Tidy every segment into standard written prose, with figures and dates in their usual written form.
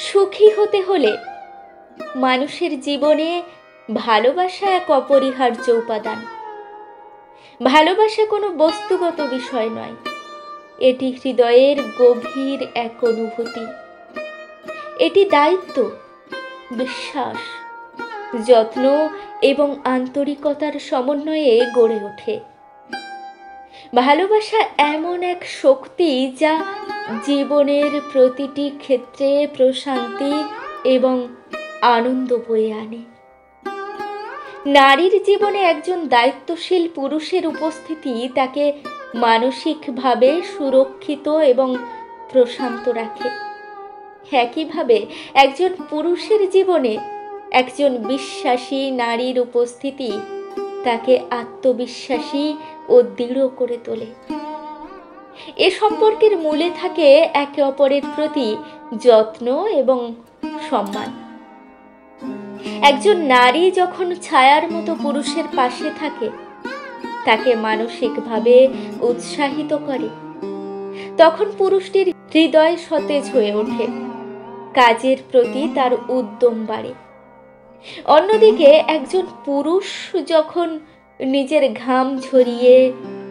সুখী হতে হলে মানুষের জীবনে ভালোবাসা এক অপরিহার্য উপাদান। ভালোবাসা কোনো বস্তুগত বিষয় নয়, এটি হৃদয়ের গভীর এক অনুভূতি। এটি দায়িত্ব, বিশ্বাস, যত্ন এবং আন্তরিকতার সমন্বয়ে গড়ে ওঠে। ভালোবাসা এমন এক শক্তি যা জীবনের প্রতিটি ক্ষেত্রে প্রশান্তি এবং আনন্দ বয়ে আনে। নারীর জীবনে একজন দায়িত্বশীল পুরুষের উপস্থিতি তাকে মানসিকভাবে সুরক্ষিত এবং প্রশান্ত রাখে। একইভাবে একজন পুরুষের জীবনে একজন বিশ্বাসী নারীর উপস্থিতি তাকে আত্মবিশ্বাসী ও দৃঢ় করে তোলে। এ সম্পর্কের মূলে থাকে একে অপরের প্রতি যত্ন এবং সম্মান। একজন নারী যখন ছায়ার মতো পুরুষের পাশে থাকে, তাকে মানসিকভাবে উৎসাহিত করে, তখন পুরুষটির হৃদয় সতেজ হয়ে ওঠে, কাজের প্রতি তার উদ্যম বাড়ে। অন্যদিকে একজন পুরুষ যখন নিজের ঘাম ঝরিয়ে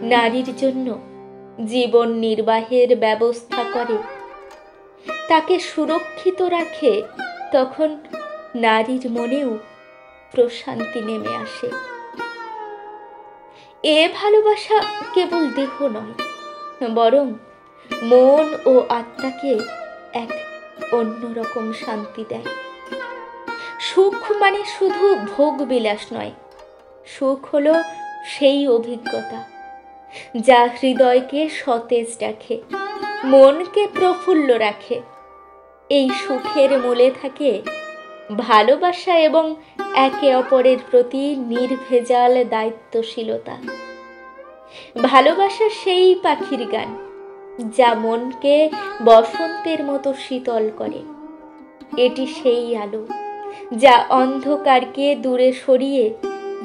নারীর জন্য জীবন নির্বাহের ব্যবস্থা করে, তাকে সুরক্ষিত রাখে, তখন নারীর মনেও প্রশান্তি নেমে আসে। এ ভালোবাসা কেবল দেহ নয়, বরং মন ও আত্মাকে এক অন্যরকম শান্তি দেয়। সুখ মানে শুধু ভোগ বিলাস নয়, সুখ হলো সেই অভিজ্ঞতা যা হৃদয়কে সতেজ রাখে, মনকে প্রফুল্ল রাখে। এই সুখের মূলে থাকে ভালোবাসা এবং একে অপরের প্রতি নির্ভেজাল দায়িত্বশীলতা। ভালোবাসা সেই পাখির গান যা মনকে বসন্তের মতো শীতল করে। এটি সেই আলো যা অন্ধকারকে দূরে সরিয়ে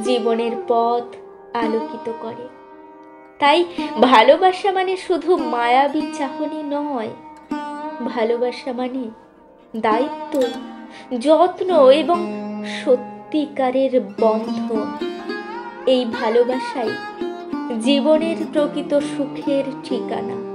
জীবনের পথ আলোকিত করে। তাই ভালোবাসা মানে শুধু মায়াবী চাহনি নয়, ভালোবাসা মানে দায়িত্ব, যত্ন এবং সত্যিকারের বন্ধন। এই ভালোবাসাই জীবনের প্রকৃত সুখের ঠিকানা।